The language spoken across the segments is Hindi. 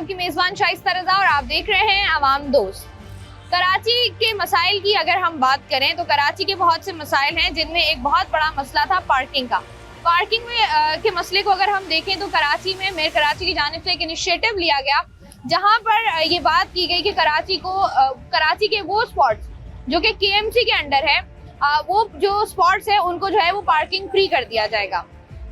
आपकी मेजबान शाइस्ता रज़ा और आप देख रहे हैं अवाम दोस्त। कराची के मसाइल की अगर हम बात करें तो कराची के बहुत से मसाइल हैं, जिनमें एक बहुत बड़ा मसला था पार्किंग का। पार्किंग में के मसले को अगर हम देखें तो कराची में मेयर कराची की जानिब से एक इनिशिएटिव लिया गया, जहां पर ये बात की गई कि कराची के वो स्पॉट्स जो कि केएमसी के अंडर है, वो जो स्पॉट्स है उनको जो है वो पार्किंग फ्री कर दिया जाएगा।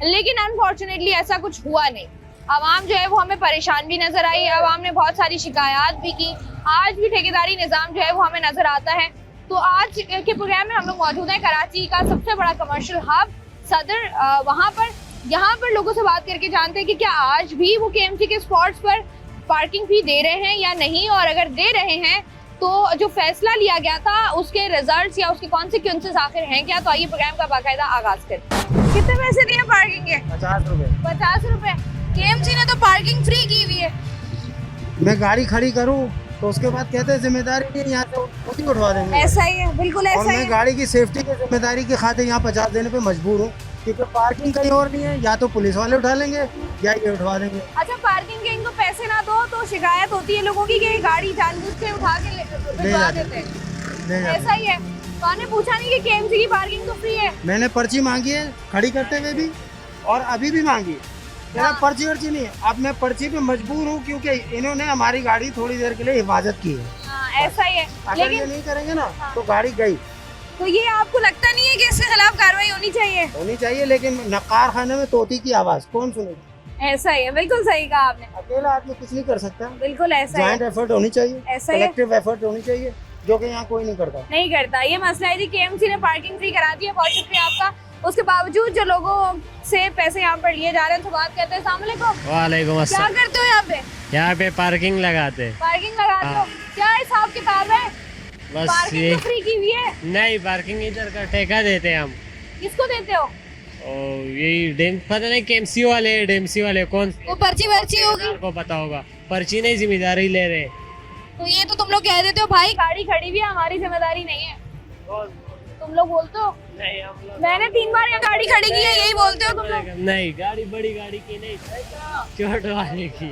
लेकिन अनफॉर्चुनेटली ऐसा कुछ हुआ नहीं। आवाम जो है वो हमें परेशान भी नजर आई, आवाम ने बहुत सारी शिकायत भी की। आज भी ठेकेदारी निज़ाम जो है वो हमें नजर आता है। तो आज के प्रोग्राम में हम लोग मौजूद हैं कराची का सबसे बड़ा कमर्शियल हब सदर, यहाँ पर लोगों से बात करके जानते हैं कि क्या आज भी वो केएमसी के स्पॉट्स पर पार्किंग फी दे रहे हैं या नहीं, और अगर दे रहे हैं तो जो फैसला लिया गया था उसके रिजल्ट्स या उसके कॉन्सिक्वेंसेस आखिर हैं क्या। तो आइए प्रोग्राम का बाकायदा आगाज करें। कितने पैसे दिए पार्किंग के? 50 रुपए। 50 रुपए। केएमसी ने तो पार्किंग फ्री की हुई है। मैं गाड़ी खड़ी करूं तो उसके बाद कहते हैं जिम्मेदारी नहीं, यहाँ से खुद ही उठवा देंगे। ऐसा ही है, बिल्कुल ऐसा और ही मैं है। गाड़ी की सेफ्टी की जिम्मेदारी के खातिर यहाँ 50 देने पे मजबूर हूँ, क्योंकि पार्किंग कहीं और नहीं है। या तो पुलिस वाले उठा लेंगे या ये उठवा देंगे। अच्छा, पार्किंग के इनको पैसे ना दो तो शिकायत होती है लोगों की कि गाड़ी जानबूझ के उठा के भिजवा देते हैं। ऐसा ही है। तो आपने पूछा नहीं कि केएमसी की पार्किंग तो फ्री है? मैंने पर्ची मांगी है खड़ी करते हुए भी, और अभी भी मांगी। मेरा पर्ची वर्ची नहीं है। अब मैं पर्ची पे मजबूर हूँ, क्योंकि इन्होंने हमारी गाड़ी थोड़ी देर के लिए हिफाजत की है। ऐसा ही है। अगर ये नहीं करेंगे ना तो गाड़ी गई। तो ये आपको लगता नहीं है कि इसके खिलाफ कार्रवाई होनी चाहिए? लेकिन नकार खाने में तोती की आवाज कौन सुनेगा? ऐसा ही है, बिल्कुल सही कहा आपने। अकेला आदमी कुछ नहीं कर सकता। बिल्कुल ऐसा है। जॉइंट एफर्ट होनी चाहिए, ऐसा ही है। कलेक्टिव एफर्ट होनी चाहिए, जो कि यहाँ कोई नहीं करता। ये मसला है जी, केएमसी ने पार्किंग फ्री करा दी है। बहुत शुक्रिया आपका। उसके बावजूद जो लोगों से पैसे यहाँ पर लिए जा रहे हैं तो बात करते हैं। वालेकुम क्या अस्सलाम। करते हो यहाँ पे? यहाँ पे पार्किंग लगाते हैं। पार्किंग लगाते हो? क्या हिसाब किताब है? बस पार्किंग ये तो फ्री की हुई है। नहीं, पार्किंग इधर का ठेका देते हैं हम। किसको देते हो? और यही पता नहीं केएमसी वाले कौन वो पर्ची वर्ची होगी, आपको पता होगा। पर्ची नहीं, जिम्मेदारी ले रहे। तो ये तो तुम लोग कह देते हो भाई गाड़ी खड़ी भी है, हमारी जिम्मेदारी नहीं है। तुम लोग बोलते हो? नहीं, हम लोग मैंने 3 बार यहाँ गाड़ी खड़ी की है, यही बोलते हो तुम लोग? नहीं, गाड़ी बड़ी गाड़ी की नहीं, छोट वाले की।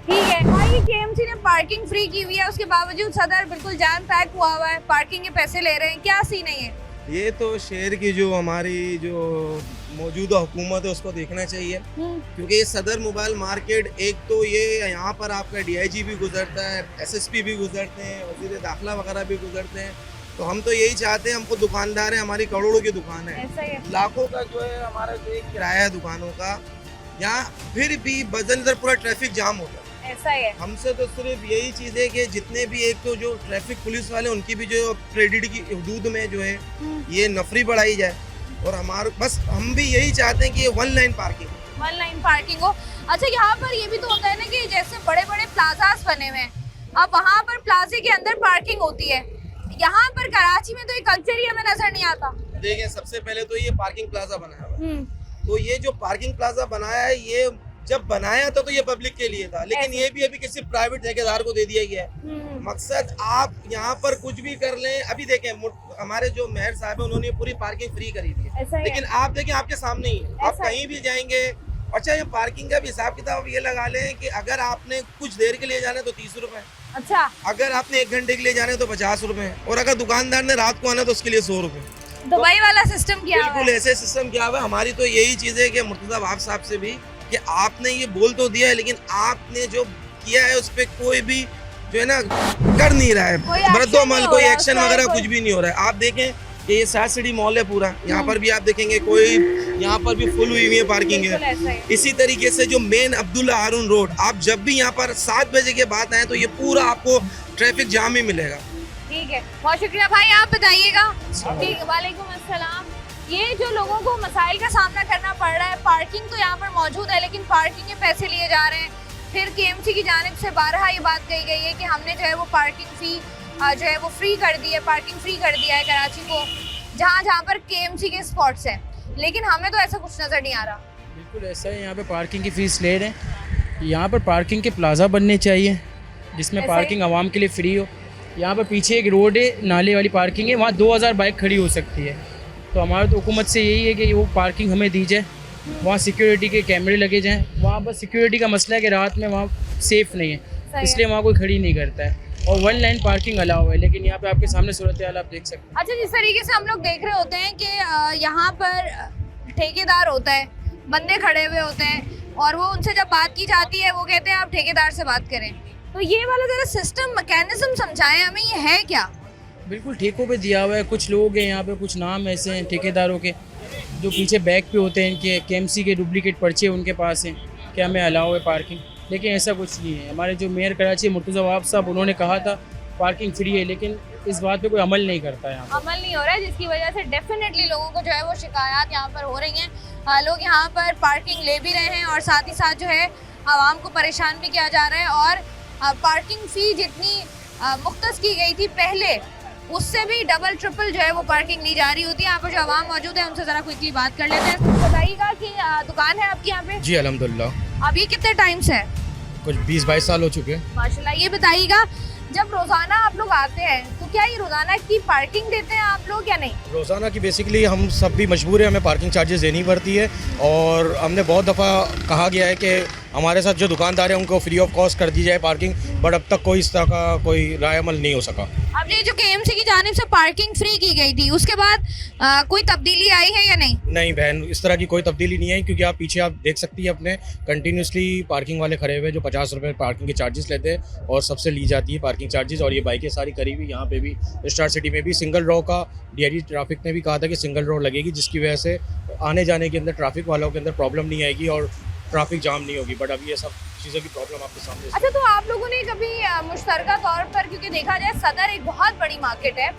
ठीक है भाई, केएमसी ने पार्किंग फ्री की हुई है, उसके बावजूद सदर बिल्कुल जैम पैक हुआ हुआ है, पार्किंग के पैसे ले रहे हैं। क्या सीन है ये? ये तो शहर की जो हमारी जो मौजूदा हुकूमत है उसको देखना चाहिए, क्योंकि ये सदर मोबाइल मार्केट, एक तो ये यहाँ पर आपका डीआईजी भी गुजरता है, एसएसपी भी गुजरते हैं, वज़ीर दाखिला वगैरह भी गुजरते हैं। तो हम तो यही चाहते हैं, हमको दुकानदार है, हमारी करोड़ों की दुकान है, ऐसा ही है। लाखों का जो है हमारा जो एक किराया है दुकानों का, यहाँ फिर भी बदन इधर पूरा ट्रैफिक जाम होता है। ऐसा ही है। हमसे तो सिर्फ यही चीज़ है कि जितने भी, एक तो जो ट्रैफिक पुलिस वाले उनकी भी जो क्रेडिट की हदूद में जो है ये नफरी बढ़ाई जाए, और हमारे बस हम भी यही चाहते हैं कि ये वन लाइन पार्किंग हो। अच्छा, यहाँ पर ये भी तो होता है ना कि जैसे बड़े बड़े प्लाजास बने हुए हैं, अब वहाँ पर प्लाजे के अंदर पार्किंग होती है। यहाँ पर कराची में तो ये कल्चर ही हमें नजर नहीं आता। देखिए, सबसे पहले तो ये पार्किंग प्लाजा बनाया हुआ है। तो ये जो पार्किंग प्लाजा बनाया है, ये जब बनाया था तो ये पब्लिक के लिए था, लेकिन ये भी अभी किसी प्राइवेट ठेकेदार को दे दिया गया है। मकसद आप यहाँ पर कुछ भी कर लें। अभी देखें, हमारे जो मेयर साहब है उन्होंने पूरी पार्किंग फ्री करी थी, लेकिन आप देखें आपके सामने ही, आप कहीं भी जाएंगे। अच्छा, ये पार्किंग का भी हिसाब किताब ये लगा लें कि अगर आपने कुछ देर के लिए जाना है तो 30 रुपए। अच्छा, अगर आपने 1 घंटे के लिए जाना है तो 50 रुपए, और अगर दुकानदार ने रात को आना तो उसके लिए 100 रुपए। दुबई वाला सिस्टम किया हुआ है। बिल्कुल ऐसे सिस्टम किया हुआ है। हमारी तो यही चीज है कि मुर्तजा वाब साहब से भी कि आपने ये बोल तो दिया है, लेकिन आपने जो किया है उस पर कोई भी जो है ना कर नहीं रहा है, बरदोमल कोई एक्शन वगैरह कुछ भी नहीं हो रहा है। आप देखें कि ये सात सिटी मॉल है पूरा, यहाँ पर भी आप देखेंगे कोई, यहाँ पर भी फुल हुई है पार्किंग है। इसी तरीके से जो मेन अब्दुल्ला हारून रोड, आप जब भी यहाँ पर 7 बजे के बाद आए तो ये पूरा आपको ट्रैफिक जाम ही मिलेगा। ठीक है, बहुत शुक्रिया भाई, आप बताइएगा। ठीक है, वालेकुम अस्सलाम। ये जो लोगों को मसाइल का सामना करना पड़ रहा है, पार्किंग तो यहाँ पर मौजूद है लेकिन पार्किंग के पैसे लिए जा रहे हैं। फिर केएमसी की जानिब से बारहा ये बात कही गई है कि हमने जो है वो पार्किंग फी जो है वो फ्री कर दी है, पार्किंग फ्री कर दिया है कराची को, जहाँ पर केएमसी के स्पॉट्स हैं, लेकिन हमें तो ऐसा कुछ नज़र नहीं आ रहा। बिल्कुल ऐसा है, यहाँ पे पार्किंग की फ़ीस ले रहे हैं। यहाँ पर पार्किंग के प्लाजा बनने चाहिए जिसमें पार्किंग आवाम के लिए फ्री हो। यहाँ पर पीछे एक रोड है, नाले वाली पार्किंग है, वहाँ 2000 बाइक खड़ी हो सकती है। तो हमारी तो हुकूमत से यही है कि वो पार्किंग हमें दी जाए, वहाँ सिक्योरिटी के कैमरे लगे जाएँ। वहाँ बस सिक्योरिटी का मसला है कि रात में वहाँ सेफ़ नहीं है, है। इसलिए वहाँ कोई खड़ी नहीं करता है। और 1 लाइन पार्किंग अलाउ है, लेकिन यहाँ पे आपके सामने सूरत हाल आप देख सकते हैं। अच्छा, जिस तरीके से हम लोग देख रहे होते हैं कि यहाँ पर ठेकेदार होता है, बंदे खड़े हुए होते हैं और वो उनसे जब बात की जाती है वो कहते हैं आप ठेकेदार से बात करें। तो ये वाला जरा सिस्टम मैकेनिज्म समझाएं हमें, ये है क्या? बिल्कुल ठेकों पे दिया हुआ है, कुछ लोग हैं यहाँ पे, कुछ नाम ऐसे हैं ठेकेदारों के जो पीछे बैग पे होते हैं, इनके केएमसी के डुप्लीकेट पर्चे उनके पास हैं कि हमें अलाउ है पार्किंग, लेकिन ऐसा कुछ नहीं है। हमारे जो मेयर कराची मुर्तज़ा वहाब साहब, उन्होंने कहा था पार्किंग फ्री है, लेकिन इस बात पे कोई अमल नहीं करता है यहाँ पर। अमल नहीं हो रहा है, जिसकी वजह से डेफिनेटली लोगों को जो है वो शिकायत यहाँ पर हो रही हैं। लोग यहाँ पर पार्किंग ले भी रहे हैं और साथ ही साथ जो है आवाम को परेशान भी किया जा रहा है। और पार्किंग फ़ी जितनी मुख्तस की गई थी पहले, उससे भी डबल ट्रिपल जो है वो पार्किंग ली जा रही होती है। यहाँ पर जो आवाम मौजूद है उनसे ज़रा क्विकली बात कर लेते हैं। बताइएगा कि दुकान है आपकी यहाँ पे? जी अल्हम्दुलिल्लाह, अभी कितने टाइम से है? कुछ 20-22 साल हो चुके हैं। माशाल्लाह। ये बताइएगा, जब रोजाना आप लोग आते हैं तो क्या ये रोजाना की पार्किंग देते हैं आप लोग या नहीं? रोज़ाना की बेसिकली हम सब भी मजबूर हैं, हमें पार्किंग चार्जेस देनी पड़ती है। और हमने बहुत दफ़ा कहा गया है कि हमारे साथ जो दुकानदार हैं उनको फ्री ऑफ कॉस्ट कर दी जाए पार्किंग, बट अब तक कोई इस तरह का कोई राय अमल नहीं हो सका। अब ये जो केएमसी की जानिब से पार्किंग फ्री की गई थी, उसके बाद कोई तब्दीली आई है या नहीं? नहीं बहन, इस तरह की कोई तब्दीली नहीं आई, क्योंकि आप पीछे आप देख सकती हैं अपने कंटिन्यूसली पार्किंग वाले खड़े हुए जो 50 रुपये पार्किंग के चार्जेस लेते हैं और सबसे ली जाती है पार्किंग चार्जेस। और ये बाइकें सारी करीबी, यहाँ पे भी स्टार सिटी में भी सिंगल रो का DIG ट्रैफिक ने भी कहा था कि सिंगल रो लगेगी, जिसकी वजह से आने जाने के अंदर ट्रैफिक वालों के अंदर प्रॉब्लम नहीं आएगी और ट्रैफिक जाम नहीं होगी। बट अभी ये सब चीज़ों की प्रॉब्लम आपके सामने। अच्छा, तो आप लोगों ने कभी मुश्तरका तौर पर, क्योंकि देखा जाए सदर एक बहुत बड़ी मार्केट है,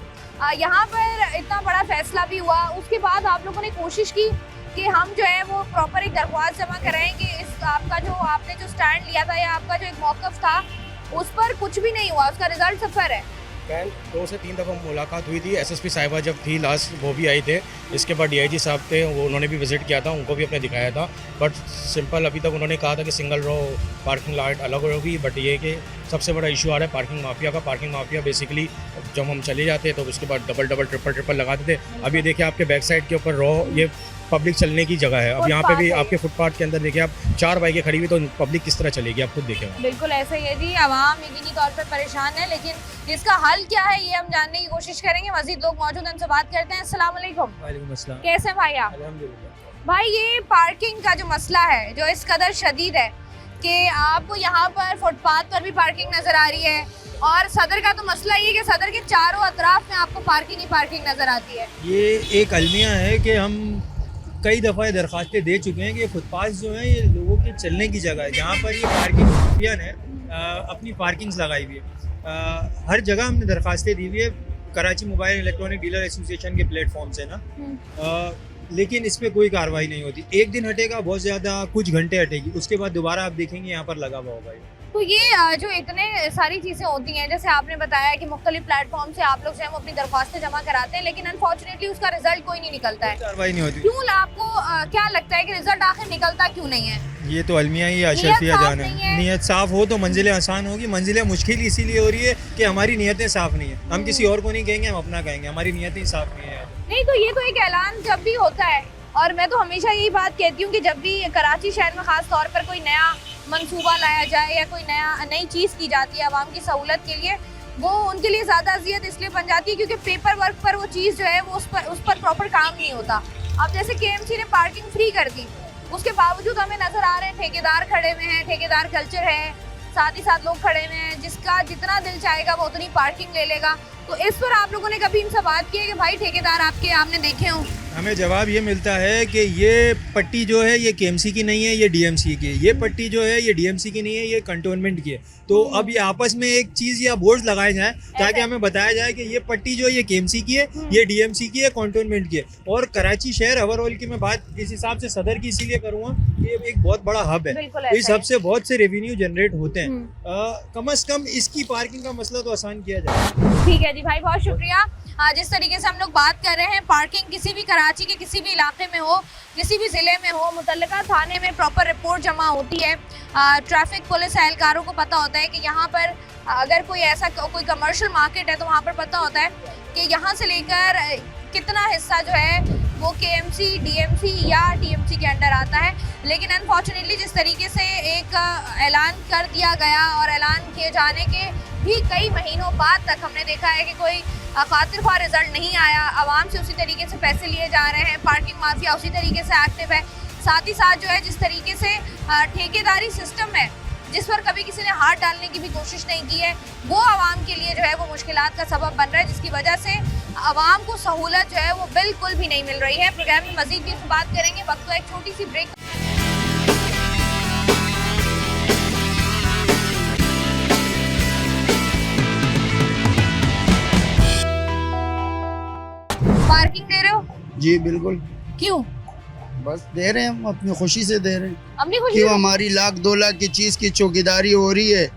यहाँ पर इतना बड़ा फैसला भी हुआ, उसके बाद आप लोगों ने कोशिश की कि हम जो है वो प्रॉपर एक दरख्वास्त जमा कराएं कि इस आपका जो आपने जो स्टैंड लिया था या आपका जो एक मौक़िफ़ था उस पर कुछ भी नहीं हुआ, उसका रिजल्ट सफ़र है। बहन 2 से 3 दफ़ा मुलाकात हुई थी, SSP साहिबा जब थी लास्ट वो भी आई थे, इसके बाद DIG साहब थे, वो उन्होंने भी विज़िट किया था, उनको भी अपने दिखाया था। बट सिंपल अभी तक उन्होंने कहा था कि सिंगल रो पार्किंग लाइट अलग होगी। बट ये कि सबसे बड़ा इशू आ रहा है पार्किंग माफिया का। पार्किंग माफिया बेसिकली जब हम चले जाते तो उसके बाद डबल ट्रिपल लगाते थे। अब ये देखिए आपके बैक साइड के ऊपर रो, ये पब्लिक चलने की जगह है। अब यहाँ पे भी आपके फुटपाथ के अंदर देखिए आप 4 बाइकें खड़ी हुई, तो पब्लिक किस तरह चलेगी आप खुद देखें। बिल्कुल ऐसा ही है जी, आवाम यकीनी तौर पर परेशान है, लेकिन इसका हल क्या है ये हम जानने की कोशिश करेंगे। मजीद लोग मौजूद हैं, उनसे बात करते हैं। अस्सलाम वालेकुम। वालेकुम अस्सलाम। कैसे हैं भाई आप? अल्हम्दुलिल्लाह। भाई, ये पार्किंग का जो मसला है जो इस कदर शदीद है कि आपको यहाँ पर फुटपाथ पर भी पार्किंग नज़र आ रही है, और सदर का तो मसला ये है कि सदर के चारों अतराफ में आपको पार्किंग ही पार्किंग नज़र आती है। ये एक अलमिया है कि हम कई दफ़ा दरख्वास्तें दे चुके हैं कि फुटपाथ जो है ये लोगों के चलने की जगह है, जहाँ पर ये पार्किंग माफिया ने अपनी पार्किंग्स लगाई हुई है। हर जगह हमने दरख्वास्तें दी हुई है, Karachi mobile electronic dealer association के प्लेटफॉर्म से ना, लेकिन इस पर कोई कार्रवाई नहीं होती। एक दिन हटेगा, बहुत ज़्यादा कुछ घंटे हटेगी, उसके बाद दोबारा आप देखेंगे यहाँ पर लगा हुआ होगा। तो ये जो इतने सारी चीज़ें होती हैं, जैसे आपने बताया कि मुख्तलिफ प्लेटफॉर्म से आप लोग जो है वो अपनी दरख्वास्तें जमा कराते हैं, लेकिन अनफॉर्चुनेटली उसका रिजल्ट कोई नहीं निकलता है। कार्रवाई नहीं होती। क्यों? आपको क्या लगता है कि रिजल्ट आखिर निकलता क्यों नहीं है? ये तो अलमिया ही अशरफिया साफ जान नहीं है। है। नीयत साफ़ हो तो मंजिलें आसान होगी। मंजिलें मुश्किल इसीलिए हो रही है कि हमारी नीयतें साफ़ नहीं है। हम किसी और को नहीं कहेंगे, हम अपना कहेंगे, हमारी नीयतें साफ़ नहीं है। नहीं, तो ये तो एक ऐलान जब भी होता है, और मैं तो हमेशा यही बात कहती हूँ कि जब भी कराची शहर में ख़ास तौर पर कोई नया मंसूबा लाया जाए या कोई नई चीज़ की जाती है आवाम की सहूलत के लिए, वो उनके लिए ज़्यादा अजियत इसलिए बन जाती है क्योंकि पेपर वर्क पर वो चीज़ जो है वो उस पर प्रॉपर काम नहीं होता। अब जैसे KMC ने पार्किंग फ्री कर दी, उसके बावजूद हमें नज़र आ रहे हैं ठेकेदार खड़े हुए हैं, ठेकेदार कल्चर है, साथ ही साथ लोग खड़े हुए हैं, जिसका जितना दिल चाहेगा वो उतनी पार्किंग ले लेगा। तो इस पर आप लोगों ने कभी इनसे बात की है कि भाई ठेकेदार आपने देखे हों? हमें जवाब ये मिलता है कि ये पट्टी जो है ये KMC की नहीं है, ये DMC की है। ये पट्टी जो है ये DMC की नहीं है, ये कंटोनमेंट की है। तो अब ये आपस में एक चीज़ या बोर्ड लगाए जाएं ताकि हमें बताया जाए कि ये पट्टी जो है ये KMC की है, ये DMC की है, कंटोनमेंट की है। और कराची शहर ओवरऑल की मैं बात इस हिसाब से सदर की इसीलिए करूँगा, ये एक बहुत बड़ा हब है, इस हब से बहुत से रेवेन्यू जनरेट होते हैं। कम अज़ कम इसकी पार्किंग का मसला तो आसान किया जाए। ठीक है जी भाई, बहुत शुक्रिया। जिस तरीके से हम लोग बात कर रहे हैं, पार्किंग किसी भी कराची के किसी भी इलाके में हो, किसी भी ज़िले में हो, मुतल्लिका थाने में प्रॉपर रिपोर्ट जमा होती है। ट्रैफिक पुलिस एहलकारों को पता होता है कि यहाँ पर अगर कोई ऐसा कोई कमर्शियल मार्केट है तो वहाँ पर पता होता है कि यहाँ से लेकर कितना हिस्सा जो है वो KMC, DMC या TMC के अंडर आता है। लेकिन अनफॉर्चुनेटली जिस तरीके से एक ऐलान कर दिया गया और ऐलान किए जाने के भी कई महीनों बाद तक हमने देखा है कि कोई खातिर ख्वाह रिजल्ट नहीं आया, आवाम से उसी तरीके से पैसे लिए जा रहे हैं, पार्किंग माफिया उसी तरीके से एक्टिव है। साथ ही साथ जो है जिस तरीके से ठेकेदारी सिस्टम है जिस पर कभी किसी ने हाथ डालने की भी कोशिश नहीं की है, वो आवाम के लिए जो है वो मुश्किलात का सबब बन रहा है, जिसकी वजह से आवाम को सहूलत जो है वो बिल्कुल भी नहीं मिल रही है। प्रोग्राम में मजीद भी इस बात करेंगे, वक्त तो एक छोटी सी ब्रेक। पार्किंग दे रहे हो? जी बिल्कुल, क्यों? बस दे रहे हैं, हम अपनी खुशी से दे रहे हैं। अपनी खुशी क्यों? से? हमारी लाख 2 लाख की चीज की चौकीदारी हो रही है,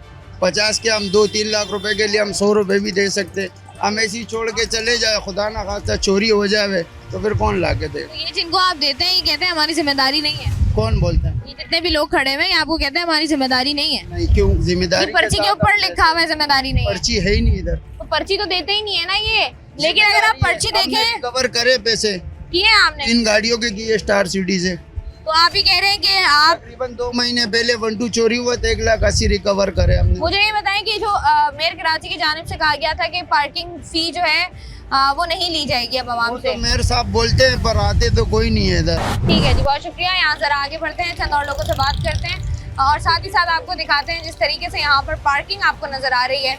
50 के हम 2-3 लाख रुपए के लिए हम 100 रुपए भी दे सकते। हम ऐसे ही छोड़ के चले जाए, खुदा ना खास्ता चोरी हो जाए तो फिर कौन ला के दे? तो ये जिनको आप देते हैं ये कहते हैं हमारी जिम्मेदारी नहीं है। कौन बोलता है? ये जितने भी लोग खड़े हुए हैं आपको कहते हैं हमारी जिम्मेदारी नहीं है। नहीं, क्यों? जिम्मेदारी ये पर्ची के ऊपर लिखा हुआ है जिम्मेदारी नहीं है। पर्ची है ही नहीं इधर। तो पर्ची तो देते ही नहीं है ना ये। लेकिन अगर आप पर्ची देखें, कवर करे पैसे किए आपने, 3 गाड़ियों के किए स्टार सिटी से। तो आप ही कह रहे हैं कि आप, तकरीबन 2 महीने पहले 1-2 चोरी हुआ तो 1,80,000 रिकवर करे हमने। मुझे ये बताएं कि जो मेयर कराची की जानिब से कहा गया था कि पार्किंग फी जो है वो नहीं ली जाएगी अब आवाम से। तो मेयर साहब बोलते हैं पर आते तो कोई नहीं है इधर। ठीक है जी, बहुत शुक्रिया। यहाँ जरा आगे बढ़ते हैं, चंद और लोगों से बात करते हैं और साथ ही साथ आपको दिखाते हैं जिस तरीके से यहाँ पर पार्किंग आपको नजर आ रही है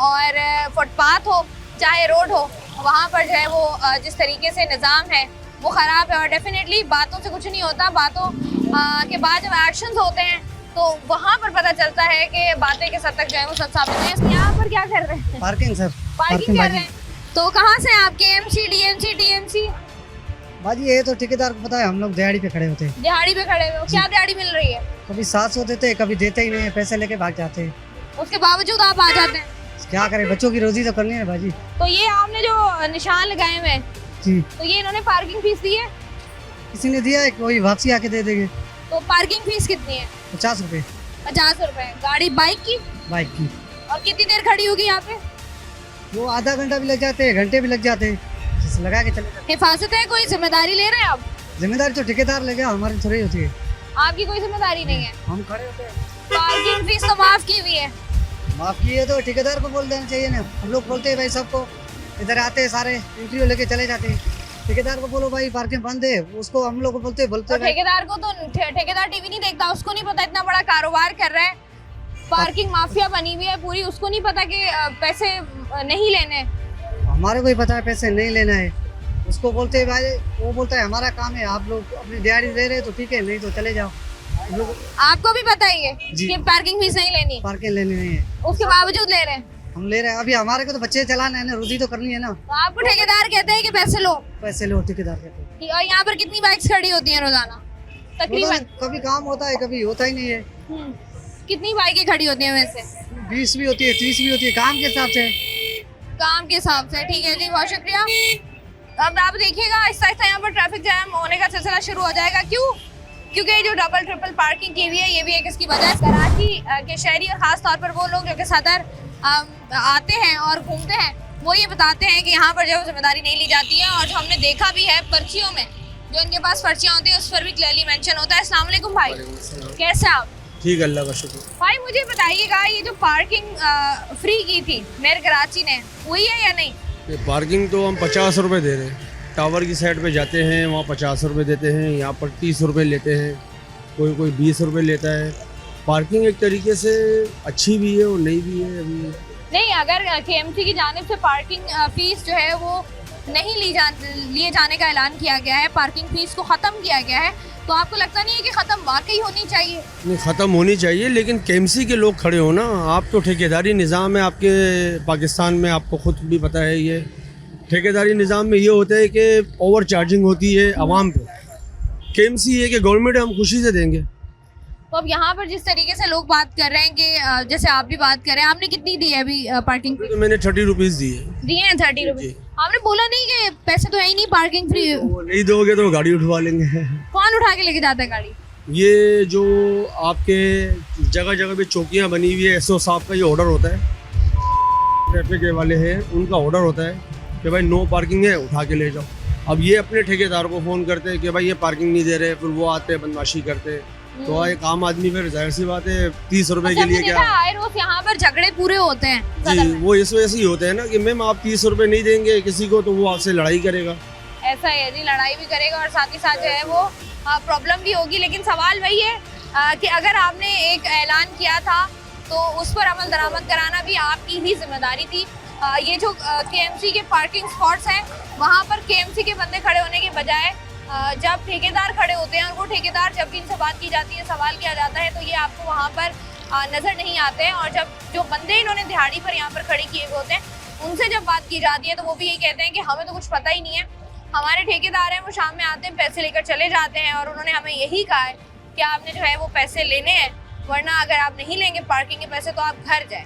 और फुटपाथ हो चाहे रोड हो, वहाँ पर जो है वो जिस तरीके से निज़ाम है वो ख़राब है। और डेफिनेटली बातों से कुछ नहीं होता, बातों के बाद जब एक्शंस होते हैं तो वहाँ पर पता चलता है कि बातें किस हद तक जो है वो सच साबित हैं। यहाँ पर क्या कर रहे हैं? पार्किंग सर, पार्किंग कर रहे हैं। तो कहाँ से आप? KMC, DMC, TMC? बाजी ये तो ठेकेदार को पता है, हम लोग दिहाड़ी पे खड़े होते हैं। दिहाड़ी पे खड़े हुए हो, क्या दिहाड़ी मिल रही है? कभी 700 देते हैं, कभी देते ही नहीं है, पैसे लेके भाग जाते हैं। उसके बावजूद आप आ जाते हैं। क्या करें, बच्चों की रोजी तो करनी है बाजी। तो ये आपने जो निशान लगाए हुए हैं, जी तो ये इन्होंने पार्किंग फीस दी है? किसी ने दिया है, कोई वापसी आके दे देंगे। तो पार्किंग फीस कितनी है? 50 रुपए 50 रुपए। गाड़ी बाइक की? बाइक की। और कितनी देर खड़ी होगी यहाँ पे? वो आधा घंटा भी लग जाते हैं, घंटे भी लग जाते हैं, जिस लगा के चले जाते हिफाजत है, कोई जिम्मेदारी ले रहे हैं आप? हैं। जिम्मेदारी तो ठेकेदार ले गया, हमारी थोड़ी होती है। आपकी कोई जिम्मेदारी नहीं है? हम खड़े होते हैं। पार्किंग फीस तो माफ की हुई है। माफ किए तो ठेकेदार को बोल देना चाहिए ना। हम लोग बोलते हैं भाई सबको, इधर आते हैं सारे इंटरव्यू लेके चले जाते हैं। ठेकेदार को बोलो भाई पार्किंग बंद है, उसको हम लोग को बोलते तो ठेकेदार को तो ठेकेदार टीवी नहीं देखता, उसको नहीं पता इतना बड़ा कारोबार कर रहा है, पार्किंग माफिया बनी हुई है पूरी, उसको नहीं पता कि पैसे नहीं लेने। हमारे को ही पता है पैसे नहीं लेना है, उसको बोलते हैं भाई, वो बोलता है हमारा काम है, आप लोग अपनी दिहाड़ी दे रहे हैं तो ठीक है, नहीं तो चले जाओ। आपको भी पता ही है कि पार्किंग फीस नहीं लेनी, पार्किंग लेनी नहीं है, उसके बावजूद ले रहे हैं। हम ले रहे हैं। अभी हमारे को तो बच्चे चलाना है ना, रोजी तो करनी है ना। तो आपको ठेकेदार कहते हैं कि पैसे लो, पैसे लो ठेकेदार कहते हैं। और यहाँ पर कितनी बाइक्स खड़ी होती हैं रोजाना तकरीबन? कभी काम होता है, कभी होता ही नहीं है। कितनी बाइकें खड़ी होती हैं वैसे? 20 भी होती है, 30 भी होती है, काम के हिसाब से। काम के हिसाब से। ठीक है जी, बहुत शुक्रिया। अब आप देखिएगा आहिस्ता आहिस्ता यहाँ पर ट्रैफिक जैम होने का सिलसिला शुरू हो जाएगा। क्यों? क्योंकि ये जो डबल ट्रिपल पार्किंग की हुई है ये भी एक इसकी वजह है। कराची के शहरी और ख़ास तौर पर वो लोग जो कि सदर आते हैं और घूमते हैं, वो ये बताते हैं कि यहाँ पर जो जिम्मेदारी नहीं ली जाती है। और जो हमने देखा भी है पर्चियों में, जो इनके पास पर्चियाँ होती हैं उस पर भी क्लियरली मेंशन होता है। अस्सलाम वालेकुम भाई, कैसे आप? ठीक, अल्लाह का शुक्र। भाई मुझे बताइएगा, ये जो पार्किंग फ्री की थी मेयर कराची ने, हुई है या नहीं? ये पार्किंग तो हम 50 रुपये दे रहे हैं। टावर की साइड पे जाते हैं वहाँ 50 रुपये देते हैं, यहाँ पर 30 रुपये लेते हैं, कोई 20 रुपये लेता है। पार्किंग एक तरीके से अच्छी भी है और नहीं भी है। अभी नहीं, अगर KMC की जानिब से पार्किंग फीस जो है वो नहीं लिए जाने का ऐलान किया गया है, पार्किंग फीस को ख़त्म किया गया है, तो आपको लगता नहीं है कि ख़त्म वाकई होनी चाहिए? नहीं, ख़त्म होनी चाहिए, लेकिन KMC के लोग खड़े हो ना। आप तो ठेकेदारी निज़ाम है आपके पाकिस्तान में, आपको खुद भी पता है। ये ठेकेदारी निज़ाम में ये होता है कि ओवर चार्जिंग होती है आवाम पे। KMC ये कि गवर्नमेंट हम खुशी से देंगे। तो अब यहाँ पर जिस तरीके से लोग बात कर रहे हैं कि जैसे आप भी बात कर रहे हैं, आपने कितनी दी है अभी पार्किंग फी? तो मैंने 30 रुपीज़ दिए हैं 30 रुपीज़। आपने बोला नहीं कि पैसे तो है ही नहीं, पार्किंग फ्री? वो नहीं दोगे तो गाड़ी उठवा लेंगे। कौन उठा के लेके जाता है गाड़ी? ये जो आपके जगह जगह पे चौकियाँ बनी हुई है, SO साहब का ये ऑर्डर होता है, ट्रैफिक वाले हैं उनका ऑर्डर होता है कि भाई नो पार्किंग है, उठा के ले जाओ। अब ये अपने ठेकेदार को फ़ोन करते हैं कि भाई ये पार्किंग नहीं दे रहे, फिर वो आते हैं बदमाशी करते हैं। तो एक आम आदमी फिर जाहिर सी बात है 30 रुपए के लिए क्या आए रोज यहाँ पर झगड़े पूरे होते हैं जी, वो इस वजह से ही होते हैं ना कि मैम आप 30 रुपए नहीं देंगे किसी को तो वो आपसे लड़ाई करेगा। ऐसा है जी, लड़ाई भी करेगा और साथ ही साथ जो है वो प्रॉब्लम भी होगी। लेकिन सवाल वही है कि अगर आपने एक ऐलान किया था तो उस पर अमल दरामद कराना भी आपकी ही जिम्मेदारी थी। ये जो केएमसी के पार्किंग स्पॉट्स हैं वहाँ पर केएमसी के बंदे खड़े होने के बजाय जब ठेकेदार खड़े होते हैं और वो ठेकेदार जब भी इनसे बात की जाती है, सवाल किया जाता है, तो ये आपको वहाँ पर नज़र नहीं आते हैं। और जब जो बंदे इन्होंने दिहाड़ी पर यहाँ पर खड़े किए हुए होते हैं उनसे जब बात की जाती है तो वो भी यही कहते हैं कि हमें तो कुछ पता ही नहीं है, हमारे ठेकेदार हैं वो शाम में आते हैं पैसे लेकर चले जाते हैं और उन्होंने हमें यही कहा है कि आपने जो है वो पैसे लेने हैं, वरना अगर आप नहीं लेंगे पार्किंग के पैसे तो आप घर जाएं।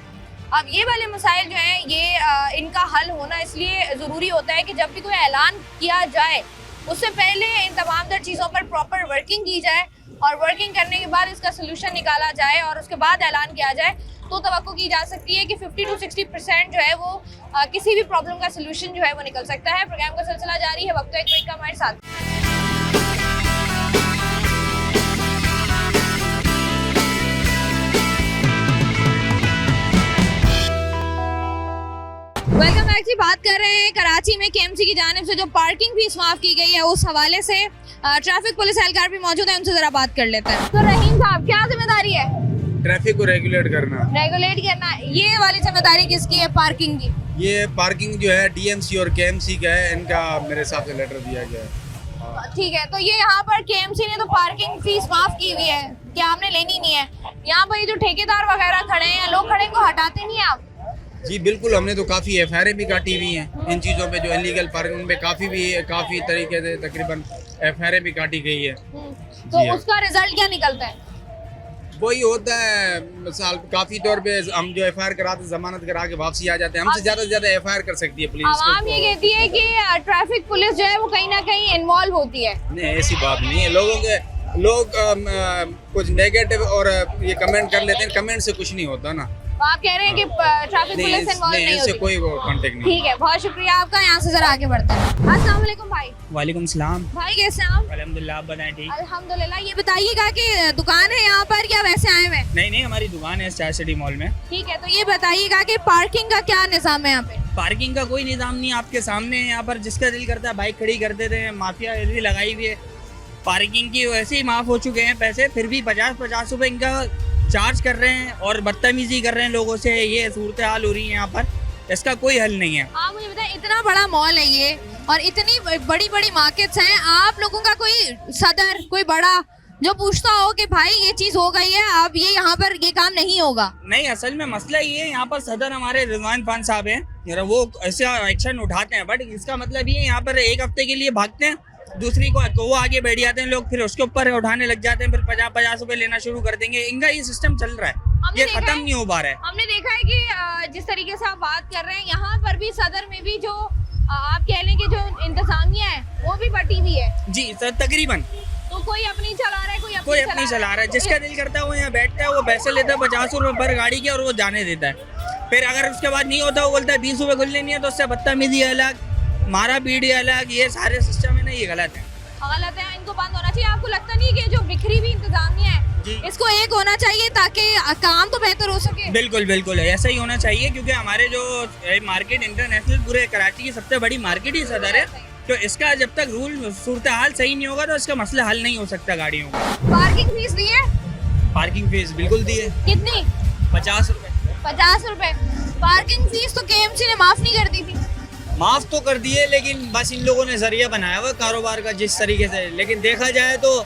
अब ये वाले मसाइल जो हैं ये इनका हल होना इसलिए ज़रूरी होता है कि जब भी कोई ऐलान किया जाए उससे पहले इन तमाम तर चीज़ों पर प्रॉपर वर्किंग की जाए और वर्किंग करने के बाद इसका सोल्यूशन निकाला जाए और उसके बाद ऐलान किया जाए तो तवक्को की जा सकती है कि 50 to 60% जो है वो किसी भी प्रॉब्लम का सोल्यूशन जो है वो निकल सकता है। प्रोग्राम का सिलसिला जारी है, वक्त एक ब्रेक का हमारे साथ। वेलकम बैक जी, बात कर रहे हैं कराची में केएमसी की जानिब से जो पार्किंग फीस माफ की गई है उस हवाले से ट्रैफिक पुलिस एहलकार भी मौजूद है, उनसे जरा बात कर लेते हैं। तो रहीम साहब, क्या जिम्मेदारी है? ट्रैफिक को रेगुलेट करना। रेगुलेट करना, ये वाली जिम्मेदारी किसकी है पार्किंग की? ये पार्किंग जो है डीएमसी और केएमसी का है, इनका मेरे हिसाब से लेटर दिया गया है। ठीक है, तो ये यहाँ पर केएमसी ने तो पार्किंग फीस माफ की हुई है कि आपने लेनी नहीं है। यहाँ पर ये जो ठेकेदार वगैरह खड़े हैं, लोग खड़े, इनको हटाते नहीं आप? जी बिल्कुल, हमने तो काफ़ी एफआईआर भी काटी हुई हैं इन चीज़ों पे, जो इलीगल पार्किंग पे काफ़ी तरीके से तकरीबन एफआईआर भी काटी गई है। तो उसका रिजल्ट क्या निकलता है? वही होता है, मिसाल काफ़ी तौर पे हम जो एफआईआर कराते जमानत करा के वापसी आ जाते हैं, हमसे ज़्यादा से ज़्यादा एफआईआर कर सकती है पुलिस। आवाम ये कहती है कि ट्रैफिक पुलिस जो है वो कहीं ना कहीं इन्वॉल्व होती है। नहीं, ऐसी बात नहीं है। लोग कुछ नेगेटिव और ये कमेंट कर लेते हैं, कमेंट से कुछ नहीं होता ना। आप कह रहे हैं कि ट्रैफिक पुलिस इन्वॉल्व नहीं होती? कोई कांटेक्ट नहीं। ठीक है, बहुत शुक्रिया आपका। यहाँ से जरा आगे बढ़ते हैं। अस्सलाम वालेकुम भाई। वालेकुम सलाम भाई, कैसे हैं आप? अल्हम्दुलिल्लाह, आप बताएं? ठीक। अल्हम्दुलिल्लाह। ये बताइएगा कि दुकान है यहाँ पर क्या वैसे आए हुए हैं? नहीं, हमारी दुकान है स्टार सिटी मॉल में। ठीक है, तो ये बताइएगा कि पार्किंग का क्या निज़ाम है यहाँ पे? पार्किंग का कोई निज़ाम नहीं, आपके सामने है। यहाँ पर जिसका दिल करता है बाइक खड़ी कर देते हैं, माफिया ऐसी लगाई हुई है। पार्किंग की वैसे ही माफ़ हो चुके हैं पैसे, फिर भी 50 रुपये इनका चार्ज कर रहे हैं और बदतमीजी कर रहे हैं लोगों से। ये सूरत हाल हो रही है यहाँ पर, इसका कोई हल नहीं है। आप मुझे बताएं, इतना बड़ा मॉल है ये और इतनी बड़ी बड़ी मार्केट्स हैं, आप लोगों का कोई सदर, कोई बड़ा जो पूछता हो कि भाई ये चीज़ हो गई है, अब ये यहाँ पर ये काम नहीं होगा? नहीं, असल में मसला ये है, यहाँ पर सदर हमारे रिजवान खान साहब हैं, वो ऐसे एक्शन उठाते हैं, बट इसका मतलब ये यहाँ पर एक हफ्ते के लिए भागते हैं, दूसरी को वो आगे बैठ जाते हैं लोग, फिर उसके ऊपर उठाने लग जाते हैं, फिर 50 रुपए लेना शुरू कर देंगे। इनका ये सिस्टम चल रहा है, ये खत्म नहीं हो पा रहा है। हमने देखा है कि जिस तरीके से आप बात कर रहे हैं, यहाँ पर भी सदर में भी जो आप कह लें कि जो इंतजामिया है वो भी बटी हुई है। जी सर, तकरीबन। तो कोई अपनी चला रहा है, कोई अपनी चला रहा है। जिसका दिल करता है वो यहाँ बैठता है, वो पैसे लेता है 50 रुपए पर गाड़ी के और वो जाने देता है। फिर अगर उसके बाद नहीं होता, वो बोलता है 20 रुपए खुलने नहीं है, तो उससे बदतमीजी अलग, मारा पीटी अलग, ये सारे सिस्टम है ना, ये गलत है। गलत है, इनको बंद होना चाहिए। आपको लगता नहीं कि जो बिखरी हुई इंतजामिया है, इसको एक होना चाहिए ताकि काम तो बेहतर हो सके? बिल्कुल ऐसा ही होना चाहिए, क्योंकि हमारे जो मार्केट इंटरनेशनल पूरे कराची की सबसे बड़ी मार्केट ही सदर है, तो इसका जब तक रूल सूरत हाल सही नहीं होगा तो इसका मसला हल नहीं हो सकता गाड़ियों का। पार्किंग फीस दी है? पार्किंग फीस बिल्कुल दी है। कितनी? 50 रुपए। 50 रुपए पार्किंग फीस तो केएमसी ने माफ नहीं कर दी थी? माफ़ तो कर दिए, लेकिन बस इन लोगों ने जरिया बनाया हुआ कारोबार का जिस तरीके से। लेकिन देखा जाए तो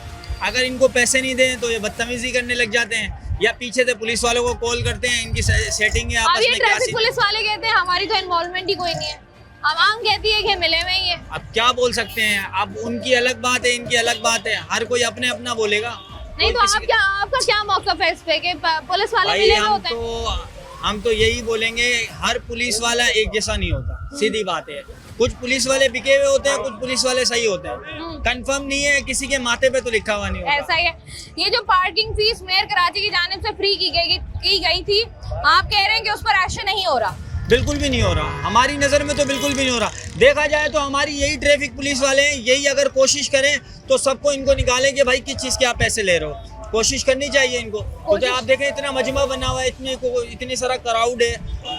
अगर इनको पैसे नहीं दें तो ये बदतमीजी करने लग जाते हैं, या पीछे से पुलिस वालों को कॉल करते हैं, इनकी सेटिंग है आपस में। ट्रैफिक पुलिस वाले कहते हैं हमारी तो इन्वॉल्वमेंट ही कोई नहीं है, आवाम कहती है कि मिले में ही है। अब क्या बोल सकते हैं, अब उनकी अलग बात है, इनकी अलग बात है, हर कोई अपने अपना बोलेगा। नहीं तो आपका क्या मौक़िफ़ है इस पे कि पुलिस वाले मिले हुए होते हैं? हम तो यही बोलेंगे, हर पुलिस वाला एक जैसा नहीं होता, सीधी बात है। कुछ पुलिस वाले बिके हुए होते हैं, कुछ पुलिस वाले सही होते हैं। कंफर्म नहीं है, किसी के माथे पे तो लिखा हुआ नहीं होता। ऐसा ही है। ये जो पार्किंग फीस मेयर कराची की जानिब से फ्री की गई थी, आप कह रहे हैं कि उस पर एक्शन नहीं हो रहा? बिल्कुल भी नहीं हो रहा, हमारी नज़र में तो बिल्कुल भी नहीं हो रहा। देखा जाए तो हमारी यही ट्रैफिक पुलिस वाले हैं, यही अगर कोशिश करें तो सबको इनको निकालें कि भाई किस चीज़ के आप पैसे ले रहे हो। कोशिश करनी चाहिए इनको, क्योंकि आप देखें इतना मजमा बना हुआ है, इतनी सारा क्राउड है,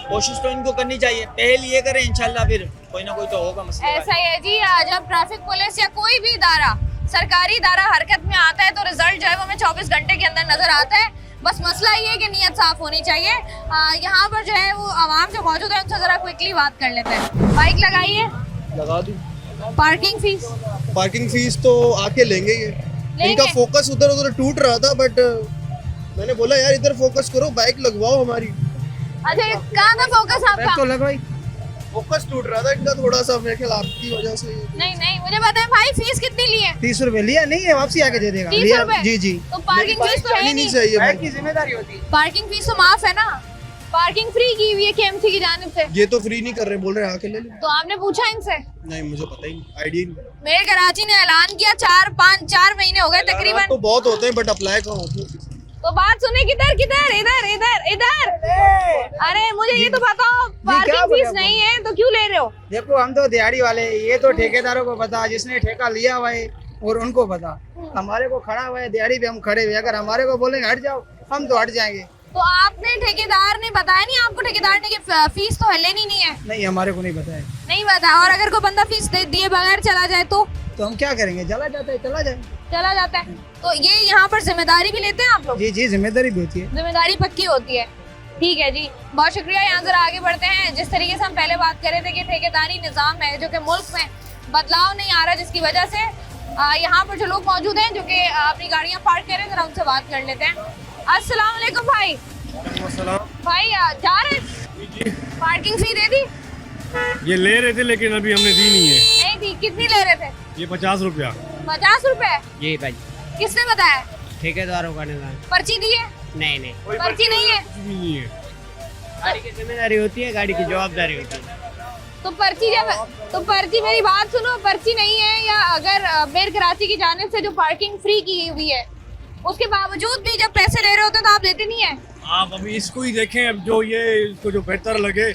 कोशिश तो इनको करनी चाहिए। पहले ये करें, इंशाल्लाह फिर कोई ना कोई तो होगा मसला। ऐसा ही है जी, जब ट्रैफिक पुलिस या कोई भी इदारा, सरकारी इदारा हरकत में आता है तो रिजल्ट जो है वो हमें 24 घंटे के अंदर नजर आता है। बस मसला ये है कि नीयत साफ होनी चाहिए। यहाँ पर जो है वो आवाम जो मौजूद है उनसे जरा क्विकली बात कर लेते हैं। बाइक लगाइए, लगा दूं। पार्किंग फीस पार्किंग फीस तो आके लेंगे ये। इनका फोकस उधर उधर टूट रहा था, बट मैंने बोला यार इधर फोकस करो, बाइक लगवाओ हमारी। अच्छा, कहाँ था फोकस आपका? तो लगवाई, फोकस टूट रहा था इनका थोड़ा सा, मेरे ख्याल आपकी वजह से। नहीं, मुझे बताएं भाई, फीस कितनी ली है? 30 रुपए लिया, नहीं है वापसी आके दे देगा। 30 रुपए? जी जी। तो पार्किंग फीस तो है नहीं, चाहिए बाइक की जिम्मेदारी होती है। पार्किंग फीस तो माफ है ना, पार्किंग फ्री की हुई है केएमसी की जानिब से। ये तो फ्री नहीं कर रहे, बोल रहे आके ले लो। तो आपने पूछा इनसे? नहीं, मुझे पता ही नहीं, आइडिया नहीं। मेरे कराची ने ऐलान किया, 4 महीने हो गए तकरीबन। तो बहुत होते हैं बट अप्लाई कहाँ होते हैं। तो बात सुने, किधर इधर। अरे मुझे ये तो बताओ, पार्किंग फीस नहीं है तो क्यों ले रहे हो? देखो हम तो दिहाड़ी वाले, ये तो ठेकेदारों को पता, जिसने ठेका लिया हुआ है और उनको पता। हमारे को खड़ा हुआ है दिहाड़ी पे, हम खड़े हुए, अगर हमारे को बोलेंगे हट जाओ, हम तो हट जाएंगे। तो आपने ठेकेदार ने बताया नहीं आपको, ठेकेदार ने कि फीस तो लेनी नहीं है? नहीं, हमारे को नहीं पता है। नहीं पता। और अगर कोई बंदा फीस दिए बगैर चला जाए तो हम क्या करेंगे, चला जाता है, चला जाता है। तो ये यहाँ पर जिम्मेदारी भी लेते हैं आप लोग? जी जी, जिम्मेदारी भी होती है। जिम्मेदारी पक्की होती है। ठीक है जी, बहुत शुक्रिया। यहाँ जरा आगे बढ़ते हैं। जिस तरीके से हम पहले बात कर रहे थे कि ठेकेदारी निज़ाम है जो कि मुल्क में बदलाव नहीं आ रहा, जिसकी वजह से यहाँ पर जो लोग मौजूद हैं जो कि अपनी गाड़ियाँ पार्क कर रहे हैं, जरा उनसे बात कर लेते हैं। अस्सलाम वालेकुम भाई। भाई जा रहे पार्किंग फी दे दी? ये ले रहे थे लेकिन अभी हमने दी नहीं है। नहीं दी। कितनी ले रहे थे? ये 50 रुपया। 50 रुपए? जी भाई, किसने बताया? ठेकेदारों का निजाम। पर्ची दी है? नहीं, पर्ची नहीं है। नहीं है। गाड़ी की जिम्मेदारी होती है, गाड़ी की जवाबदारी होती है। तो पर्ची मेरी बात सुनो, पर्ची नहीं है, या अगर मेयर कराची की जानिब से जो पार्किंग फ्री की हुई है उसके बावजूद भी जब पैसे ले रहे होते तो आप देते नहीं है? आप अभी इसको ही देखें, अब जो ये इसको जो बेहतर लगे,